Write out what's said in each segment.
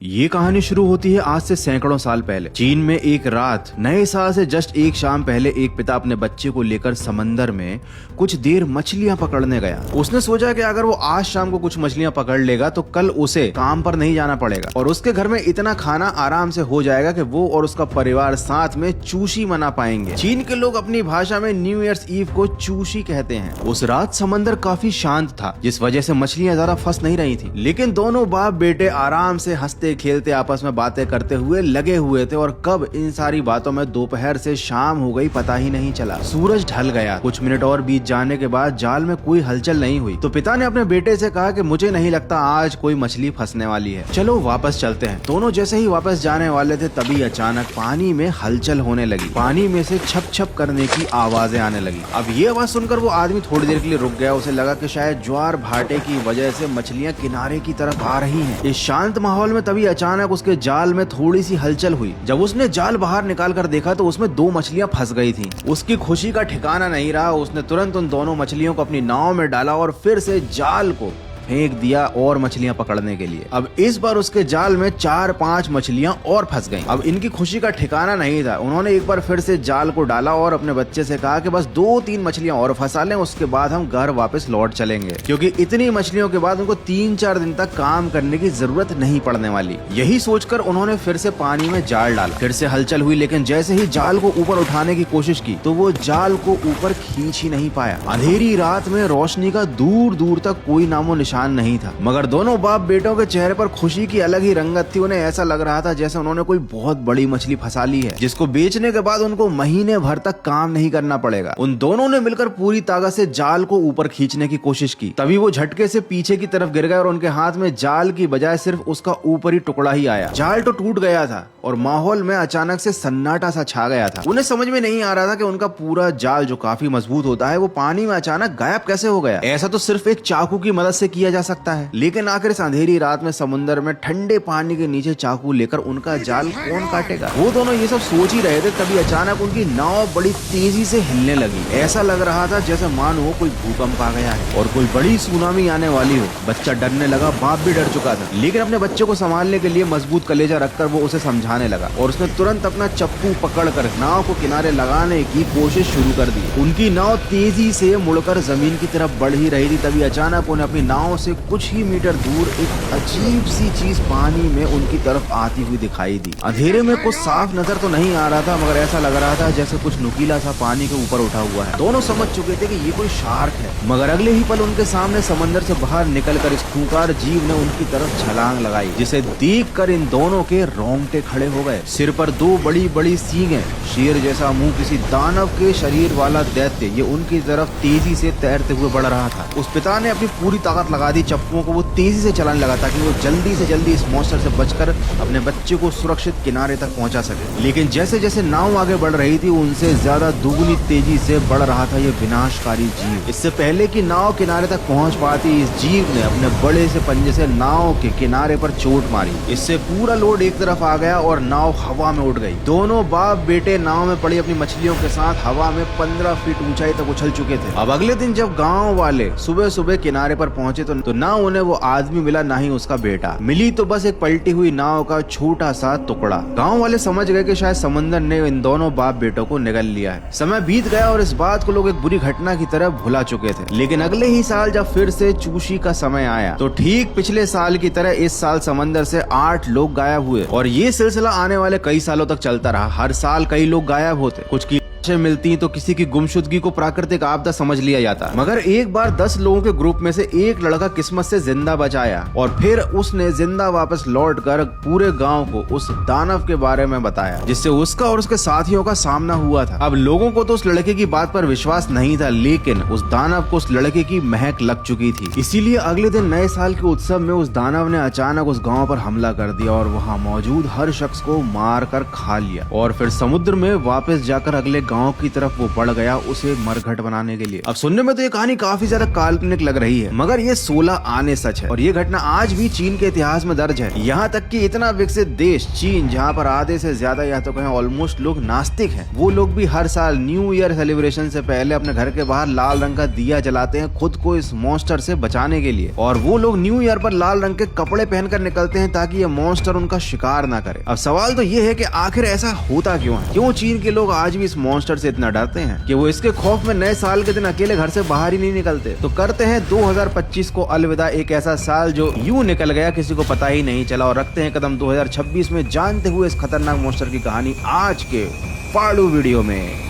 ये कहानी शुरू होती है आज से सैकड़ों साल पहले। चीन में एक रात नए साल से जस्ट एक शाम पहले एक पिता अपने बच्चे को लेकर समंदर में कुछ देर मछलियां पकड़ने गया। उसने सोचा कि अगर वो आज शाम को कुछ मछलियां पकड़ लेगा तो कल उसे काम पर नहीं जाना पड़ेगा और उसके घर में इतना खाना आराम से हो जाएगा कि वो और उसका परिवार साथ में चूशी मना पाएंगे। चीन के लोग अपनी भाषा में न्यू ईयर्स ईव को चूशी कहते हैं। उस रात समंदर काफी शांत था, जिस वजह से मछलियां ज्यादा फंस नहीं रही थी, लेकिन दोनों बाप बेटे आराम से हंसते खेलते आपस में बातें करते हुए लगे हुए थे। और कब इन सारी बातों में दोपहर से शाम हो गई पता ही नहीं चला। सूरज ढल गया। कुछ मिनट और बीत जाने के बाद जाल में कोई हलचल नहीं हुई तो पिता ने अपने बेटे से कहा कि मुझे नहीं लगता आज कोई मछली फंसने वाली है, चलो वापस चलते हैं। दोनों जैसे ही वापस जाने वाले थे तभी अचानक पानी में हलचल होने लगी। पानी में से छप छप करने की आवाजें आने लगी। अब ये आवाज सुनकर वो आदमी थोड़ी देर के लिए रुक गया। उसे लगा कि शायद ज्वार भाटे की वजह से मछलियां किनारे की तरफ आ रही हैं। इस शांत माहौल में तभी अचानक उसके जाल में थोड़ी सी हलचल हुई। जब उसने जाल बाहर निकाल कर देखा तो उसमें दो मछलियां फंस गई थीं। उसकी खुशी का ठिकाना नहीं रहा। उसने तुरंत उन दोनों मछलियों को अपनी नाव में डाला और फिर से जाल को फेंक दिया और मछलियां पकड़ने के लिए। अब इस बार उसके जाल में 4-5 मछलियां और फंस गईं। अब इनकी खुशी का ठिकाना नहीं था। उन्होंने एक बार फिर से जाल को डाला और अपने बच्चे से कहा कि बस 2-3 मछलियां और फंसा लें, उसके बाद हम घर वापस लौट चलेंगे, क्योंकि इतनी मछलियों के बाद उनको 3-4 दिन तक काम करने की जरूरत नहीं पड़ने वाली। यही सोचकर उन्होंने फिर से पानी में जाल डाला। फिर से हलचल हुई, लेकिन जैसे ही जाल को ऊपर उठाने की कोशिश की तो वो जाल को ऊपर खींच ही नहीं पाया। अंधेरी रात में रोशनी का दूर दूर तक कोई नामो निशान नहीं था, मगर दोनों बाप बेटों के चेहरे पर खुशी की अलग ही रंगत थी। उन्हें ऐसा लग रहा था जैसे उन्होंने कोई बहुत बड़ी मछली फंसा ली है, जिसको बेचने के बाद उनको महीने भर तक काम नहीं करना पड़ेगा। उन दोनों ने मिलकर पूरी ताकत से जाल को ऊपर खींचने की कोशिश की। तभी वो झटके से पीछे की तरफ गिर गए और उनके हाथ में जाल की बजाय सिर्फ उसका ऊपरी टुकड़ा ही आया। जाल तो टूट गया था और माहौल में अचानक से सन्नाटा सा छा गया था। उन्हें समझ में नहीं आ रहा था कि उनका पूरा जाल जो काफी मजबूत होता है वो पानी में अचानक गायब कैसे हो गया। ऐसा तो सिर्फ एक चाकू की मदद से किया जा सकता है, लेकिन आखिर इस अंधेरी रात में समुद्र में ठंडे पानी के नीचे चाकू लेकर उनका जाल कौन काटेगा। वो दोनों ये सब सोच ही रहे थे तभी अचानक उनकी नाव बड़ी तेजी से हिलने लगी। ऐसा लग रहा था जैसे मानो कोई भूकंप आ गया है और कोई बड़ी सुनामी आने वाली हो। बच्चा डरने लगा, बाप भी डर चुका था, लेकिन अपने बच्चे को संभालने के लिए मजबूत कलेजा रखकर वो उसे समझाने लगा और उसने तुरंत अपना चप्पू पकड़कर नाव को किनारे लगाने की कोशिश शुरू कर दी। उनकी नाव तेजी से मुड़कर जमीन की तरफ बढ़ ही रही थी तभी अचानक उन्हें अपनी नाव से कुछ ही मीटर दूर एक अजीब सी चीज पानी में उनकी तरफ आती हुई दिखाई दी। अंधेरे में कुछ साफ नजर तो नहीं आ रहा था, मगर ऐसा लग रहा था जैसे कुछ नुकीला सा पानी के ऊपर उठा हुआ है। दोनों समझ चुके थे कि ये कोई शार्क है, मगर अगले ही पल उनके सामने समंदर से बाहर निकलकर इस खूंखार जीव ने उनकी तरफ छलांग लगाई, जिसे देखकर इन दोनों के रोंगटे खड़े हो गए। सिर पर 2 बड़ी बड़ी सींगें, शेर जैसा मुंह, किसी दानव के शरीर वाला दैत्य ये उनकी तरफ तेजी से तैरते हुए बढ़ रहा था। उस पिता ने अपनी पूरी ताकत लगा दी। चप्पुओं को वो तेजी से चलाने लगा ताकि वो जल्दी से जल्दी इस मॉन्स्टर से बचकर अपने बच्चे को सुरक्षित किनारे तक पहुंचा सके। लेकिन जैसे जैसे नाव आगे बढ़ रही थी उनसे ज्यादा दुगनी तेजी से बढ़ रहा था ये विनाशकारी जीव। इससे पहले कि नाव किनारे तक पहुंच पाती इस जीव ने अपने बड़े से पंजे से नाव के किनारे पर चोट मारी। इससे पूरा लोड एक तरफ आ गया और नाव हवा में उड़ गई। दोनों बाप बेटे नाव में पड़ी अपनी मछलियों के साथ हवा में 15 फीट ऊंचाई तक उछल चुके थे। अब अगले दिन जब गाँव वाले सुबह सुबह किनारे पर पहुंचे तो ना उन्हें वो आदमी मिला ना ही उसका बेटा। मिली तो बस एक पलटी हुई नाव का छोटा सा टुकड़ा। गांव वाले समझ गए कि शायद समंदर ने इन दोनों बाप बेटों को निगल लिया है। समय बीत गया और इस बात को लोग एक बुरी घटना की तरह भुला चुके थे। लेकिन अगले ही साल जब फिर से चूशी का समय आया तो ठीक पिछले साल की तरह इस साल समंदर से 8 लोग गायब हुए और ये सिलसिला आने वाले कई सालों तक चलता रहा। हर साल कई लोग गायब होते, कुछ की मिलती तो किसी की गुमशुदगी को प्राकृतिक आपदा समझ लिया जाता। मगर एक बार 10 लोगों के ग्रुप में से एक लड़का किस्मत से जिंदा बच आया और फिर उसने जिंदा वापस लौटकर पूरे गांव को उस दानव के बारे में बताया, जिससे उसका और उसके साथियों का सामना हुआ था। अब लोगों को तो उस लड़के की बात पर विश्वास नहीं था, लेकिन उस दानव को उस लड़के की महक लग चुकी थी। इसीलिए अगले दिन नए साल के उत्सव में उस दानव ने अचानक उस गाँव पर हमला कर दिया और वहाँ मौजूद हर शख्स को मार कर खा लिया और फिर समुद्र में वापस जाकर अगले गांव की तरफ वो बढ़ गया उसे मरघट बनाने के लिए। अब सुनने में तो ये कहानी काफी ज्यादा काल्पनिक लग रही है, मगर ये 16 आने सच है और ये घटना आज भी चीन के इतिहास में दर्ज है। यहाँ तक कि इतना विकसित देश चीन, जहाँ पर आधे से ज्यादा या तो कहें ऑलमोस्ट लोग नास्तिक हैं, वो लोग भी हर साल न्यू ईयर सेलिब्रेशन से पहले अपने घर के बाहर लाल रंग का दिया जलाते हैं खुद को इस मॉन्स्टर से बचाने के लिए। और वो लोग न्यू ईयर पर लाल रंग के कपड़े पहनकर निकलते हैं ताकि ये मॉन्स्टर उनका शिकार ना करे। अब सवाल तो ये है कि आखिर ऐसा होता क्यों है? क्यों चीन के लोग आज भी इस मॉन्स्टर से इतना डरते हैं कि वो इसके खौफ में नए साल के दिन अकेले घर से बाहर ही नहीं निकलते? तो करते हैं 2025 को अलविदा, एक ऐसा साल जो यूं निकल गया किसी को पता ही नहीं चला, और रखते हैं कदम 2026 में, जानते हुए इस खतरनाक मॉन्स्टर की कहानी आज के फाड़ू वीडियो में।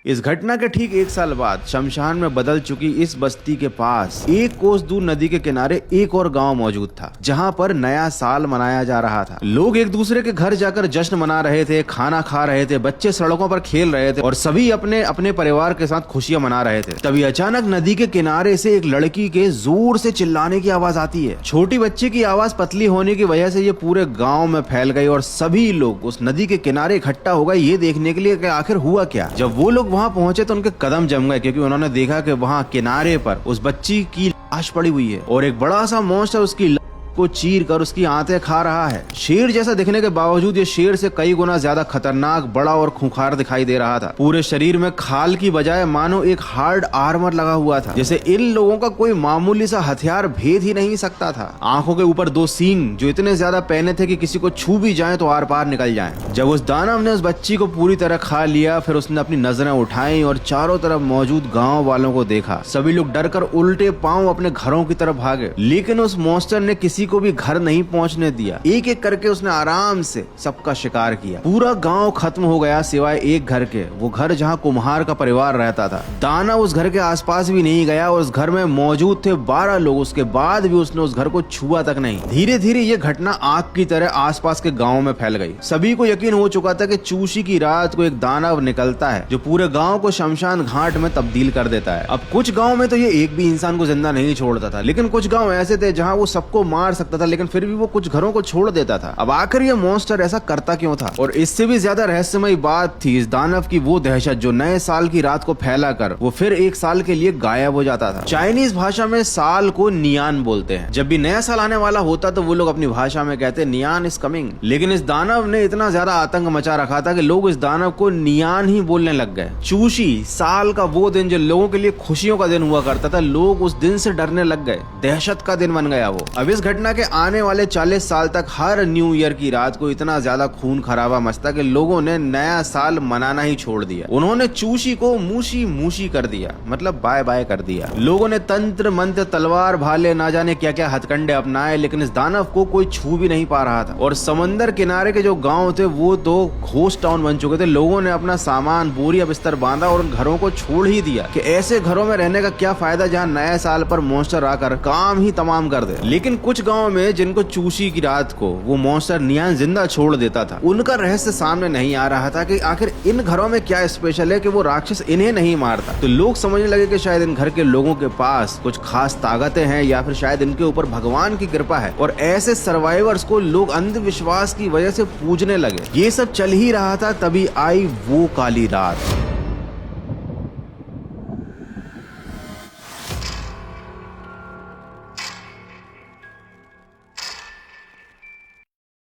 इस घटना के ठीक 1 साल बाद शमशान में बदल चुकी इस बस्ती के पास 1 कोस दूर नदी के किनारे एक और गांव मौजूद था, जहां पर नया साल मनाया जा रहा था। लोग एक दूसरे के घर जाकर जश्न मना रहे थे, खाना खा रहे थे, बच्चे सड़कों पर खेल रहे थे और सभी अपने अपने परिवार के साथ खुशियां मना रहे थे। तभी अचानक नदी के किनारे से एक लड़की के जोर से चिल्लाने की आवाज आती है। छोटी बच्ची की आवाज पतली होने की वजह से ये पूरे गाँव में फैल गई और सभी लोग उस नदी के किनारे इकट्ठा हो गए ये देखने के लिए कि आखिर हुआ क्या। जब वो लोग वहाँ पहुंचे तो उनके कदम जम गए, क्योंकि उन्होंने देखा कि वहां किनारे पर उस बच्ची की लाश पड़ी हुई है और एक बड़ा सा मॉन्स्टर उसकी को चीर कर उसकी आंतें खा रहा है। शेर जैसा दिखने के बावजूद ये शेर से कई गुना ज्यादा खतरनाक, बड़ा और खूंखार दिखाई दे रहा था। पूरे शरीर में खाल की बजाय मानो एक हार्ड आर्मर लगा हुआ था, जैसे इन लोगों का कोई मामूली सा हथियार भेद ही नहीं सकता था। आंखों के ऊपर 2 सींग जो इतने ज्यादा पहने थे कि किसी को छू भी जाए तो आर पार निकल जाए। जब उस दानव ने उस बच्ची को पूरी तरह खा लिया, फिर उसने अपनी नजरें उठाई और चारों तरफ मौजूद गाँव वालों को देखा। सभी लोग डर कर उल्टे पांव अपने घरों की तरफ भागे, लेकिन उस मॉन्स्टर ने किसी को भी घर नहीं पहुंचने दिया। एक एक करके उसने आराम से सबका शिकार किया। पूरा गांव खत्म हो गया सिवाय एक घर के, वो घर जहां कुम्हार का परिवार रहता था। दानव उस घर के आसपास भी नहीं गया और उस घर में मौजूद थे 12 लोग, उसके बाद भी उसने उस घर को छुआ तक नहीं। धीरे धीरे ये घटना आग की तरह आसपास के गाँव में फैल गई। सभी को यकीन हो चुका था कि चूशी की रात को एक दानव निकलता है जो पूरे गाँव को शमशान घाट में तब्दील कर देता है। अब कुछ गाँव में तो ये एक भी इंसान को जिंदा नहीं छोड़ता था, लेकिन कुछ गाँव ऐसे थे जहाँ वो सबको मार सकता था, लेकिन फिर भी वो कुछ घरों को छोड़ देता था। अब आखिर ये मॉन्स्टर ऐसा करता क्यों था? और इससे भी ज्यादा रहस्यमयी बात थी इस दानव की वो दहशत जो नए साल की रात को फैला कर वो फिर 1 साल के लिए गायब हो जाता था। चाइनीज भाषा में साल को नियान बोलते हैं। जब भी नया साल आने वाला होता तो वो लोग अपनी भाषा में कहते नियान इज कमिंग। लेकिन इस दानव ने इतना ज्यादा आतंक मचा रखा था कि लोग इस दानव को नियान ही बोलने लग गए। चूशी साल का वो दिन जो लोगों के लिए खुशियों का दिन हुआ करता था, लोग उस दिन से डरने लग गए। दहशत का दिन बन गया वो। अब इस घटना के आने वाले 40 साल तक हर न्यू ईयर की रात को इतना ज्यादा खून खराबा मचता कि लोगों ने नया साल मनाना ही छोड़ दिया। उन्होंने चूशी को मूशी मूशी कर दिया, मतलब बाय बाय कर दिया। लोगों ने तंत्र मंत्र, तलवार, भाले, ना जाने क्या क्या हथकंडे अपनाए, लेकिन इस दानव को कोई छू भी नहीं पा रहा था। और समंदर किनारे के जो गांव थे वो तो घोस्ट टाउन बन चुके थे। लोगों ने अपना सामान, बोरिया, बिस्तर बांधा और उन घरों को छोड़ ही दिया कि ऐसे घरों में रहने का क्या फायदा जहाँ नए साल पर मॉन्स्टर आकर काम ही तमाम कर दे। लेकिन कुछ गाँव में जिनको चूशी की रात को वो मॉन्स्टर नियान जिंदा छोड़ देता था, उनका रहस्य सामने नहीं आ रहा था कि आखिर इन घरों में क्या स्पेशल है कि वो राक्षस इन्हें नहीं मारता। तो लोग समझने लगे कि शायद इन घर के लोगों के पास कुछ खास ताकतें हैं या फिर शायद इनके ऊपर भगवान की कृपा है, और ऐसे सर्वाइवर्स को लोग अंधविश्वास की वजह से पूजने लगे। ये सब चल ही रहा था, तभी आई वो काली रात।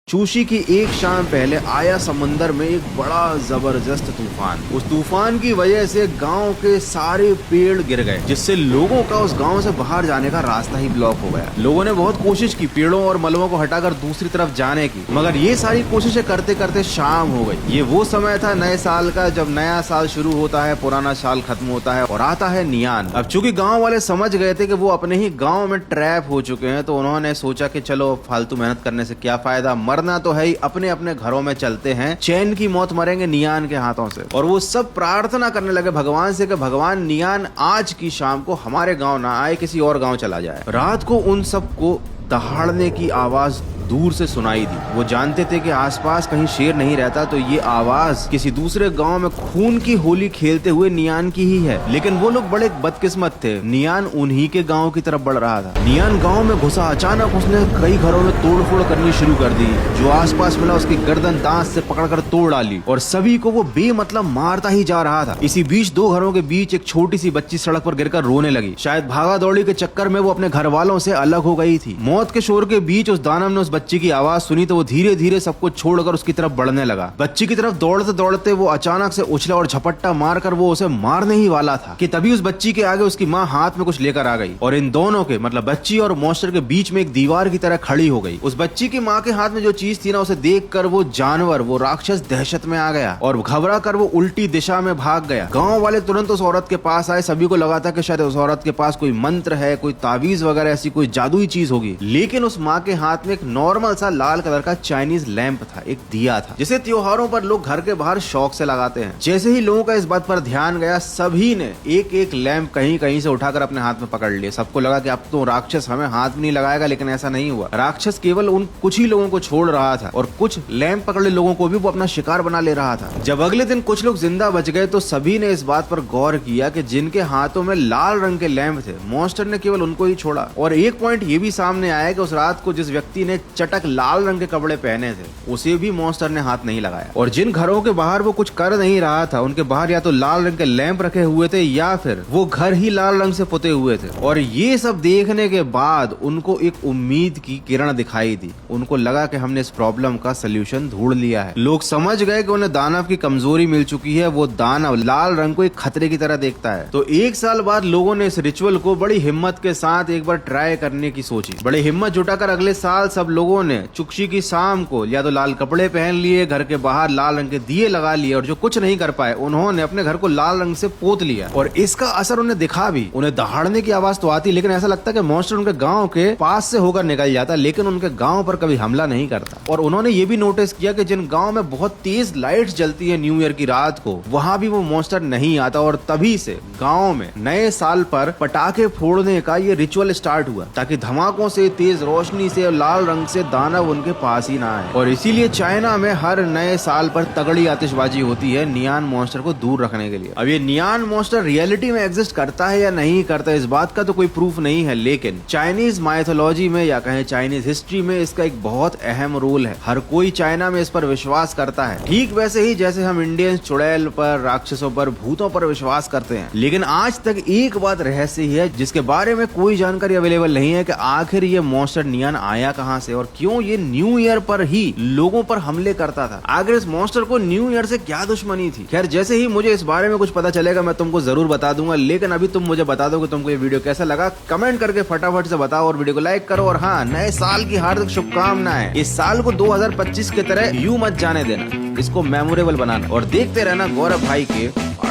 चूशी की एक शाम पहले आया समुंदर में एक बड़ा जबरदस्त तूफान। उस तूफान की वजह से गांव के सारे पेड़ गिर गए, जिससे लोगों का उस गांव से बाहर जाने का रास्ता ही ब्लॉक हो गया। लोगों ने बहुत कोशिश की पेड़ों और मलबों को हटाकर दूसरी तरफ जाने की, मगर ये सारी कोशिशें करते करते शाम हो गई। ये वो समय था नए साल का जब नया साल शुरू होता है, पुराना साल खत्म होता है और आता है नियान। अब चूंकि गाँव वाले समझ गए थे कि वो अपने ही गाँव में ट्रैप हो चुके हैं, तो उन्होंने सोचा कि चलो फालतू मेहनत करने से क्या फायदा, मरना तो है ही, अपने अपने घरों में चलते हैं, चैन की मौत मरेंगे नियान के हाथों से। और वो सब प्रार्थना करने लगे भगवान से कि भगवान नियान आज की शाम को हमारे गांव ना आए, किसी और गांव चला जाए। रात को उन सबको दहाड़ने की आवाज दूर से सुनाई दी। वो जानते थे कि आसपास कहीं शेर नहीं रहता, तो ये आवाज किसी दूसरे गांव में खून की होली खेलते हुए नियान की ही है। लेकिन वो लोग बड़े बदकिस्मत थे, नियान उन्हीं के गांव की तरफ बढ़ रहा था। नियान गांव में घुसा, अचानक उसने कई घरों में तोड़फोड़ करनी शुरू कर दी। जो आसपास मिला उसकी गर्दन दांत से पकड़कर तोड़ डाली और सभी को वो बेमतलब मारता ही जा रहा था। इसी बीच दो घरों के बीच एक छोटी सी बच्ची सड़क पर गिरकर रोने लगी। शायद भागा दौड़ी के चक्कर में वो अपने घर वालों से अलग हो गई थी। मौत के शोर के बीच उस दानव ने उस बच्ची की आवाज सुनी तो वो धीरे धीरे सब कुछ छोड़कर उसकी तरफ बढ़ने लगा। बच्ची की तरफ दौड़ते दौड़ते वो अचानक से उछला और झपट्टा मारकर वो उसे मारने ही वाला था कि तभी उस बच्ची के आगे उसकी माँ हाथ में कुछ लेकर आ गई और इन दोनों के मतलब बच्ची और मॉन्स्टर के बीच में एक दीवार की तरह खड़ी हो गई। उस बच्ची की माँ के हाथ में जो चीज थी ना, उसे देखकर वो जानवर, वो राक्षस दहशत में आ गया और घबरा कर वो उल्टी दिशा में भाग गया। गाँव वाले तुरंत उस औरत के पास आए। सभी को लगा था कि शायद उस औरत के पास कोई मंत्र है, कोई तावीज वगैरह ऐसी कोई जादुई चीज होगी। लेकिन उस माँ के हाथ में एक नॉर्मल सा लाल कलर का चाइनीज लैंप था, एक दिया था, जिसे त्योहारों पर लोग घर के बाहर शौक से लगाते हैं। जैसे ही लोगों का इस बात पर ध्यान गया, सभी ने एक एक लैंप कहीं कहीं से उठाकर अपने हाथ में पकड़ लिए। सबको लगा कि अब तो राक्षस हमें हाथ भी नहीं लगाएगा, लेकिन ऐसा नहीं हुआ। राक्षस केवल उन कुछ ही लोगों को छोड़ रहा था और कुछ लैंप पकड़े लोगों को भी वो अपना शिकार बना ले रहा था। जब अगले दिन कुछ लोग जिंदा बच गए तो सभी ने इस बात पर गौर किया कि जिनके हाथों में लाल रंग के लैंप थे, मॉन्स्टर ने केवल उनको ही छोड़ा। और एक पॉइंट ये भी सामने आया कि उस रात को जिस व्यक्ति ने चटक लाल रंग के कपड़े पहने थे, उसे भी मॉन्स्टर ने हाथ नहीं लगाया। और जिन घरों के बाहर वो कुछ कर नहीं रहा था, उनके बाहर या तो लाल रंग के लैंप रखे हुए थे या फिर वो घर ही लाल रंग से पुते हुए थे। और ये सब देखने के बाद उनको एक उम्मीद की किरण दिखाई दी। उनको लगा कि हमने इस प्रॉब्लम का सलूशन ढूंढ लिया है। लोग समझ गए कि उन्हें दानव की कमजोरी मिल चुकी है। वो दानव लाल रंग को एक खतरे की तरह देखता है। तो एक साल बाद लोगों ने इस रिचुअल को बड़ी हिम्मत के साथ एक बार ट्राई करने की सोची। बड़ी हिम्मत जुटाकर अगले साल सब लोगों ने चुकशी की शाम को या तो लाल कपड़े पहन लिए, घर के बाहर लाल रंग के दिए लगा लिए और जो कुछ नहीं कर पाए उन्होंने अपने घर को लाल रंग से पोत लिया। और इसका असर उन्हें दिखा भी। उन्हें दहाड़ने की आवाज तो आती, लेकिन ऐसा लगता कि मॉन्स्टर उनके गांव के पास से होकर निकल जाता, लेकिन उनके गांव पर कभी हमला नहीं करता। और उन्होंने ये भी नोटिस किया कि जिन गांव में बहुत तेज लाइट्स जलती है न्यू ईयर की रात को, वहां भी वो मॉन्स्टर नहीं आता। और तभी से गांव में नए साल पर पटाखे फोड़ने का ये रिचुअल स्टार्ट हुआ, ताकि धमाकों से, तेज रोशनी से, लाल रंग से दानव उनके पास ही ना आए। और इसीलिए चाइना में हर नए साल पर तगड़ी आतिशबाजी होती है नियान मॉन्स्टर को दूर रखने के लिए। अब ये नियान मॉन्स्टर रियलिटी में एग्जिस्ट करता है या नहीं करता, इस बात का तो कोई प्रूफ नहीं है, लेकिन चाइनीज माइथोलॉजी में या कहें चाइनीज हिस्ट्री में इसका एक बहुत अहम रोल है। हर कोई चाइना में इस पर विश्वास करता है, ठीक वैसे ही जैसे हम इंडियंस चुड़ैल पर, राक्षसों पर, भूतों पर विश्वास करते हैं। लेकिन आज तक एक बात रहस्य ही है जिसके बारे में कोई जानकारी अवेलेबल नहीं है कि आखिर ये मॉन्स्टर नियान आया कहां से और क्यों ये न्यू ईयर पर ही लोगों पर हमले करता था। आखिर इस मॉन्स्टर को न्यू ईयर से क्या दुश्मनी थी। खैर, जैसे ही मुझे इस बारे में कुछ पता चलेगा मैं तुमको जरूर बता दूंगा, लेकिन अभी तुम मुझे बता दो कि तुमको ये वीडियो कैसा लगा। कमेंट करके फटाफट से बताओ और वीडियो को लाइक करो। और हाँ, नए साल की हार्दिक शुभकामनाएं। इस साल को 2025 की तरह यूं मत जाने देना, इसको मेमोरेबल बनाना और देखते रहना गौरव भाई के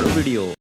वीडियो।